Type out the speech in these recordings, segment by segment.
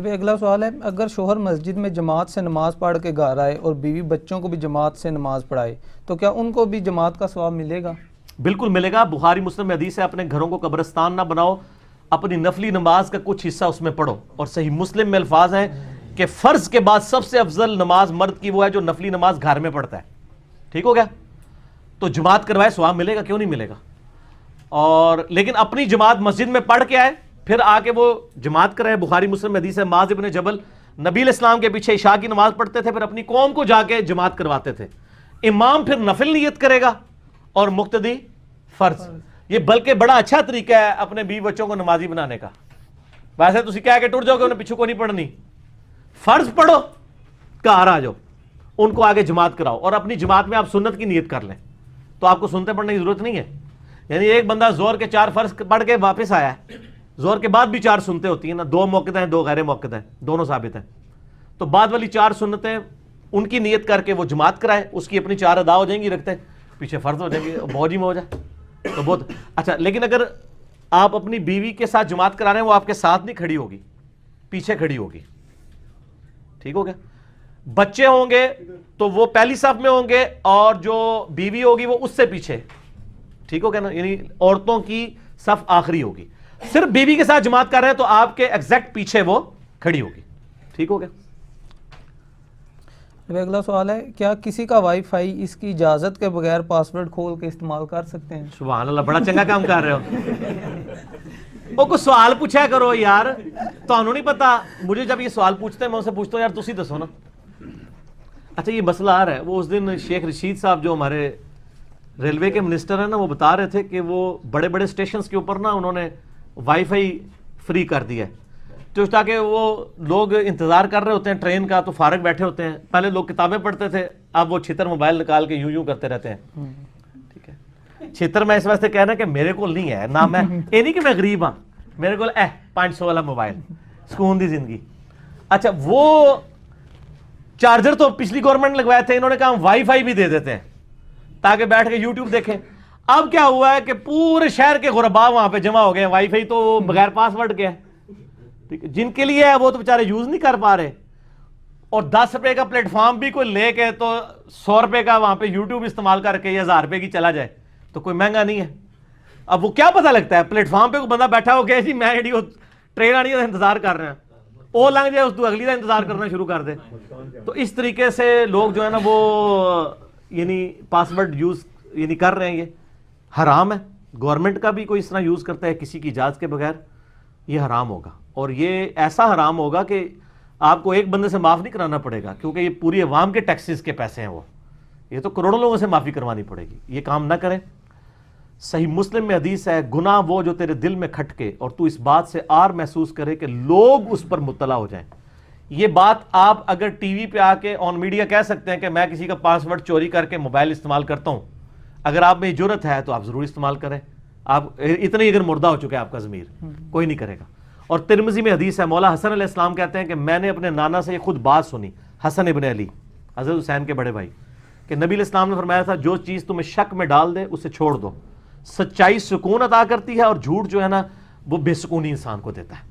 ابھی اگلا سوال ہے، اگر شوہر مسجد میں جماعت سے نماز پڑھ کے گھر آئے اور بیوی بچوں کو بھی جماعت سے نماز پڑھائے تو کیا ان کو بھی جماعت کا ثواب ملے گا؟ بالکل ملے گا. بخاری مسلم میں حدیث ہے اپنے گھروں کو قبرستان نہ بناؤ، اپنی نفلی نماز کا کچھ حصہ اس میں پڑھو. اور صحیح مسلم میں الفاظ ہیں کہ فرض کے بعد سب سے افضل نماز مرد کی وہ ہے جو نفلی نماز گھر میں پڑھتا ہے. ٹھیک ہو گیا؟ تو جماعت کروائے ثواب ملے گا، کیوں نہیں ملے گا. اور لیکن اپنی جماعت مسجد میں پڑھ کے آئے پھر آ کے وہ جماعت کرے. بخاری مسلم میں حدیث ہے معاذ ابن جبل نبی علیہ السلام کے پیچھے عشاء کی نماز پڑھتے تھے، پھر اپنی قوم کو جا کے جماعت کرواتے تھے. امام پھر نفل نیت کرے گا اور مقتدی فرض. یہ بلکہ بڑا اچھا طریقہ ہے اپنے بیوی بچوں کو نمازی بنانے کا. ویسے تسی کہہ کے ٹوٹ جاؤ گے انہیں پیچھے کو نہیں پڑھنی، فرض پڑھو گھر آ جاؤ، ان کو آگے جماعت کراؤ اور اپنی جماعت میں آپ سنت کی نیت کر لیں تو آپ کو سنتے پڑھنے کی ضرورت نہیں ہے. یعنی ایک بندہ زور کے 4 فرض پڑھ کے واپس آیا ہے، زور کے بعد بھی 4 سنتے ہوتی ہیں نا، 2 موقع ہیں 2 غیر موقع ہیں، دونوں ثابت ہیں. تو بعد والی 4 سنتیں ان کی نیت کر کے وہ جماعت کرائے، اس کی اپنی 4 ادا ہو جائیں گی، رکھتے پیچھے فرض ہو جائیں گے، موج ہی موج ہے. تو بہت اچھا. لیکن اگر آپ اپنی بیوی کے ساتھ جماعت کرا رہے ہیں، وہ آپ کے ساتھ نہیں کھڑی ہوگی، پیچھے کھڑی ہوگی. ٹھیک ہو گیا؟ بچے ہوں گے تو وہ پہلی صف میں ہوں گے اور جو بیوی ہوگی وہ اس سے پیچھے. ٹھیک ہو گیا نا؟ یعنی عورتوں کی صف آخری ہوگی. صرف بیوی کے ساتھ جماعت کر رہے ہیں تو آپ کے ایگزیکٹ پیچھے وہ کھڑی ہوگی. ٹھیک ہو گیا؟ اگلا سوال ہے، کیا کسی کا وائی فائی اس کی اجازت کے بغیر پاسورڈ کھول کے استعمال کر سکتے ہیں؟ سبحان اللہ، بڑا چنگا کام کر رہے ہو. وہ کوئی سوال پوچھا کرو یار، تانوں نہیں پتا. مجھے جب یہ سوال پوچھتے ہیں میں ان سے پوچھتا ہوں یار تسی دسو نا. اچھا یہ مسئلہ آ رہا ہے. وہ اس دن شیخ رشید صاحب جو ہمارے ریلوے کے منسٹر ہیں نا، وہ بتا رہے تھے کہ وہ بڑے بڑے اسٹیشنز کے اوپر نا انہوں نے وائی فائی فری کر دیا ہے. تو تاکہ وہ لوگ انتظار کر رہے ہوتے ہیں ٹرین کا تو فارغ بیٹھے ہوتے ہیں. پہلے لوگ کتابیں پڑھتے تھے، اب وہ چھتر موبائل نکال کے یوں کرتے رہتے ہیں. ٹھیک ہے؟ چھتر میں اس واسطے کہنا کہ میرے کو نہیں ہے نا، میں یہ نہیں کہ میں غریب ہاں، میرے کو 500 والا موبائل، سکون دی زندگی. اچھا وہ چارجر تو پچھلی گورنمنٹ نے لگوائے تھے، انہوں نے کہا ہم وائی فائی بھی دے دیتے ہیں تاکہ بیٹھ کے یوٹیوب دیکھیں. اب کیا ہوا ہے کہ پورے شہر کے غربا وہاں پہ جمع ہو گئے ہیں. وائی فائی تو بغیر پاسورڈ کے ہے. ٹھیک ہے؟ جن کے لیے ہے وہ تو بیچارے یوز نہیں کر پا رہے. اور 10 روپے کا پلیٹ فارم بھی کوئی لے کے تو 100 روپے کا وہاں پہ یوٹیوب استعمال کر کے یا 1000 روپے کی چلا جائے تو کوئی مہنگا نہیں ہے. اب وہ کیا پتہ لگتا ہے پلیٹ فارم پہ کوئی بندہ بیٹھا ہو گیا جی میں ٹرین آنی ہے انتظار کر رہے ہیں، وہ لنگ جائے اس تو اگلی کا انتظار کرنا شروع کر دے. تو اس طریقے سے لوگ جو ہے نا وہ یعنی پاسورڈ یوز یعنی کر رہے ہیں. یہ حرام ہے. گورنمنٹ کا بھی کوئی اس طرح یوز کرتا ہے کسی کی اجازت کے بغیر، یہ حرام ہوگا. اور یہ ایسا حرام ہوگا کہ آپ کو ایک بندے سے معاف نہیں کرانا پڑے گا، کیونکہ یہ پوری عوام کے ٹیکسز کے پیسے ہیں. وہ یہ تو کروڑوں لوگوں سے معافی کروانی پڑے گی. یہ کام نہ کریں. صحیح مسلم میں حدیث ہے، گناہ وہ جو تیرے دل میں کھٹکے اور تو اس بات سے آر محسوس کرے کہ لوگ اس پر مطلع ہو جائیں. یہ بات آپ اگر ٹی وی پہ آ کے آن میڈیا کہہ سکتے ہیں کہ میں کسی کا پاسورڈ چوری کر کے موبائل استعمال کرتا ہوں، اگر آپ میں جرت ہے تو آپ ضرور استعمال کریں. آپ اتنے اگر مردہ ہو چکے آپ کا ضمیر، کوئی نہیں کرے گا. اور ترمذی میں حدیث ہے، مولا حسن علیہ السلام کہتے ہیں کہ میں نے اپنے نانا سے یہ خود بات سنی، حسن ابن علی حضرت حسین کے بڑے بھائی، کہ نبی علیہ السلام نے فرمایا تھا جو چیز تمہیں شک میں ڈال دے اسے چھوڑ دو. سچائی سکون عطا کرتی ہے اور جھوٹ جو ہے نا وہ بے سکونی انسان کو دیتا ہے.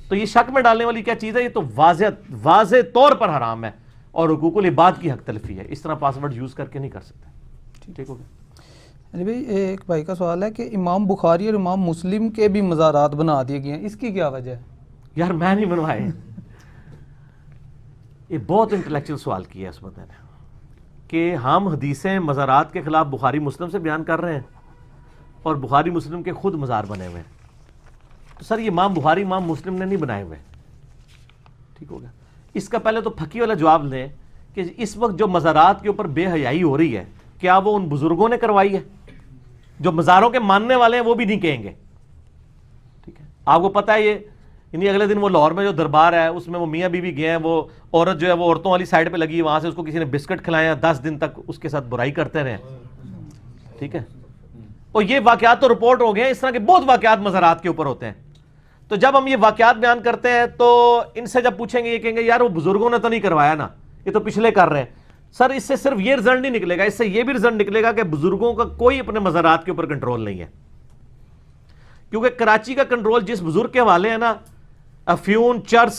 تو یہ شک میں ڈالنے والی کیا چیز ہے؟ یہ تو واضح طور پر حرام ہے اور حقوق العباد کی حق تلفی ہے. اس طرح پاسورڈ یوز کر کے نہیں کر سکتے. ٹھیک ہو گیا؟ علی بھائی ایک بھائی کا سوال ہے کہ امام بخاری اور امام مسلم کے بھی مزارات بنا دیے گئے ہیں، اس کی کیا وجہ ہے؟ یار میں نہیں بنوائے. یہ بہت انٹلیکچوئل سوال کیا ہے اس بندے نے کہ ہم حدیثیں مزارات کے خلاف بخاری مسلم سے بیان کر رہے ہیں اور بخاری مسلم کے خود مزار بنے ہوئے ہیں. تو سر یہ امام بخاری امام مسلم نے نہیں بنائے ہوئے. ٹھیک ہو گیا؟ اس کا پہلے تو پھکی والا جواب لیں کہ اس وقت جو مزارات کے اوپر بے حیائی ہو رہی ہے کیا وہ ان بزرگوں نے کروائی ہے؟ جو مزاروں کے ماننے والے ہیں وہ بھی نہیں کہیں گے. ٹھیک ہے؟ آپ کو پتہ ہے یہ یعنی اگلے دن وہ لاہور میں جو دربار ہے اس میں وہ میاں بیوی گئے ہیں، وہ عورت جو ہے وہ عورتوں والی سائڈ پہ لگی ہے، وہاں سے اس کو کسی نے بسکٹ کھلائے ہیں، 10 دن تک اس کے ساتھ برائی کرتے رہے. ٹھیک ہے؟ اور یہ واقعات تو رپورٹ ہو گئے ہیں. اس طرح کے بہت واقعات مزارات کے اوپر ہوتے ہیں. تو جب ہم یہ واقعات بیان کرتے ہیں تو ان سے جب پوچھیں گے یہ کہیں گے یار وہ بزرگوں نے تو نہیں کروایا نا، یہ تو پچھلے کر رہے ہیں. سر اس سے صرف یہ رزلٹ نہیں نکلے گا، اس سے یہ بھی رزلٹ نکلے گا کہ بزرگوں کا کوئی اپنے مزارات کے اوپر کنٹرول نہیں ہے. کیونکہ کراچی کا کنٹرول جس بزرگ کے حوالے ہے نا، افیون، چرس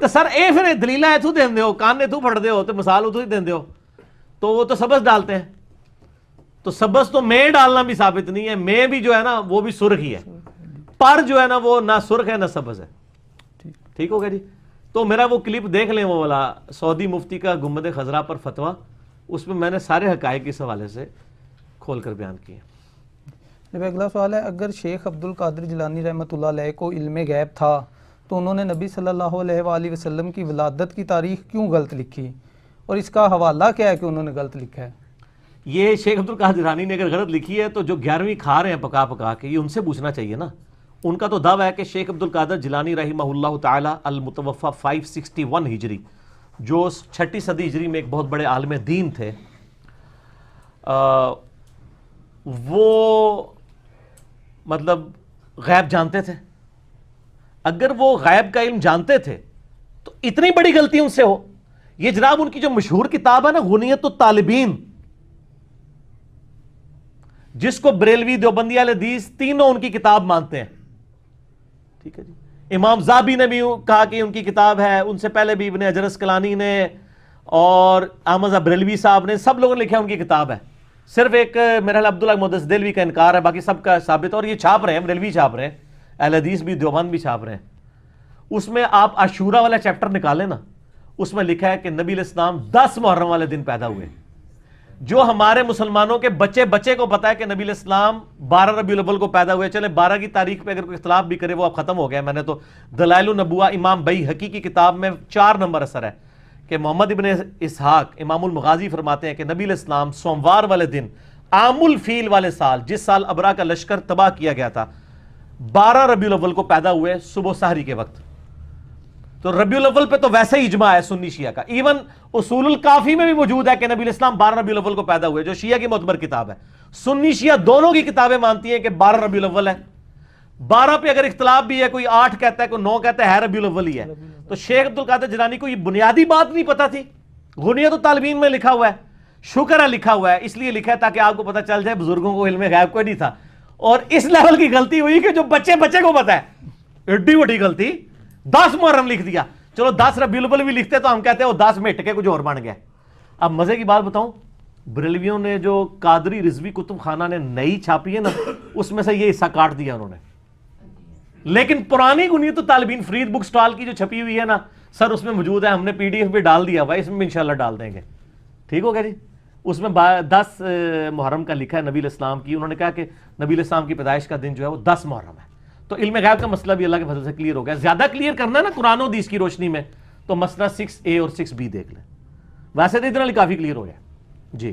تو سر اے پھر دلیلہ اتو دیندے ہو، کان اتو پڑھ دے ہو، تو مثال اتو ہی دیندے ہو، تو وہ تو سبز ڈالتے ہیں. تو سبز تو میں ڈالنا بھی ثابت نہیں ہے، میں بھی جو ہے نا وہ بھی سرخ ہی ہے، پر جو ہے نا وہ نہ سرخ ہے نہ سبز ہے. ٹھیک ہو گیا جی. تو میرا وہ کلپ دیکھ لیں، وہ والا سعودی مفتی کا گنبد خضرا پر فتویٰ، اس میں نے سارے حقائق اس حوالے سے کھول کر بیان کیے. جب اگلا سوال ہے، اگر شیخ عبد القادر جیلانی رحمۃ اللہ علیہ کو علم غیب تھا تو انہوں نے نبی صلی اللہ علیہ وآلہ وسلم کی ولادت کی تاریخ کیوں غلط لکھی، اور اس کا حوالہ کیا ہے کہ انہوں نے غلط لکھا ہے؟ یہ شیخ عبد القادر جیلانی نے اگر غلط لکھی ہے تو جو 11ویں کھا رہے ہیں پکا پکا کے، یہ ان سے پوچھنا چاہیے نا. ان کا تو دعویٰ ہے کہ شیخ عبد القادر جیلانی رحمہ اللہ تعالی المتوفی 561 ہجری، جو 6 صدی ہجری میں ایک بہت بڑے عالم دین تھے، وہ مطلب غیب جانتے تھے. اگر وہ غیب کا علم جانتے تھے تو اتنی بڑی غلطی ان سے ہو. یہ جناب ان کی جو مشہور کتاب ہے نا غنیت الطالبین، جس کو بریلوی دیوبندی اہل حدیث تینوں ان کی کتاب مانتے ہیں. ٹھیک ہے جی. امام زابی نے بھی کہا کہ ان کی کتاب ہے، ان سے پہلے بھی ابن حجر اسقلانی نے اور احمد بریلوی صاحب نے، سب لوگوں نے لکھا ہے ان کی کتاب ہے. صرف ایک میرا خیال عبداللہ محدث دہلوی کا انکار ہے، باقی سب کا ثابت ہے. اور یہ چھاپ رہے ہیں، بریلوی چھاپ رہے ہیں، اہل حدیث بھی دیوبند بھی چھاپ رہے ہیں. اس میں آپ عاشورہ والا چیپٹر نکالیں نا، اس میں لکھا ہے کہ نبی علیہ السلام 10 محرم والے دن پیدا ہوئے. جو ہمارے مسلمانوں کے بچے بچے کو پتا ہے کہ نبی علیہ السلام 12 ربیع الاول کو پیدا ہوئے. چلے 12 کی تاریخ پہ اگر کوئی اختلاف بھی کرے وہ اب ختم ہو گیا. میں نے تو دلائل النبوہ امام بیہقی کی کتاب میں 4 نمبر اثر ہے کہ محمد ابن اسحاق امام المغازی فرماتے ہیں کہ نبی علیہ السلام سوموار والے دن عام الفیل والے سال، جس سال ابرا کا لشکر تباہ کیا گیا تھا، 12 ربیع الاول کو پیدا ہوئے صبح سحری کے وقت. تو ربیع الاول پہ تو ویسے ہی اجماع ہے سنی شیعہ کا. ایون اصول الکافی میں بھی موجود ہے کہ نبی علیہ السلام 12 ربیع الاول کو پیدا ہوئے، جو شیعہ کی معتبر کتاب ہے. سنی شیعہ دونوں کی کتابیں مانتی ہیں کہ 12 ربیع الاول ہے. 12 پہ اگر اختلاف بھی ہے، کوئی 8 کہتا ہے کوئی 9 کہتا ہے ربیع الاول ہی ہے. تو شیخ عبد القادر جیلانی کو یہ بنیادی بات نہیں پتا تھی. غنیت الطالبین میں لکھا ہوا ہے، شکر ہے لکھا ہوا ہے، اس لیے لکھا ہے تاکہ آپ کو پتہ چل جائے بزرگوں کو علم غیب کوئی نہیں تھا. اور اس لیول کی غلطی ہوئی کہ جو بچے بچے کو پتا ہے، ایڈی بڑی غلطی. 10 محرم لکھ دیا. چلو 10 ربیع الاول بھی لکھتے تو ہم کہتے ہیں وہ 10 میں ہٹ کے کچھ اور بن گیا. اب مزے کی بات بتاؤں، بریلویوں نے جو قادری رضوی کتب خانہ نے نئی چھاپی ہے نا، اس میں سے یہ حصہ کاٹ دیا انہوں نے. لیکن پرانی غنیت الطالبین فرید بک سٹال کی جو چھپی ہوئی ہے نا سر، اس میں موجود ہے. ہم نے PDF بھی ڈال دیا ہوا ہے، اس میں بھی انشاءاللہ ڈال دیں گے. ٹھیک ہو گیا جی. اس میں 10 محرم کا لکھا ہے نبی علیہ السلام کی. انہوں نے کہا کہ نبی علیہ السلام کی پیدائش کا دن جو ہے وہ 10 محرم ہے. تو علم غیب کا مسئلہ بھی اللہ کے فضل سے کلیئر ہو گیا. زیادہ کلیئر کرنا ہے نا قرآن و حدیث کی روشنی میں، تو مسئلہ 6A اور 6B دیکھ لیں. ویسے تو اتنا کافی کلیئر ہو گیا جی.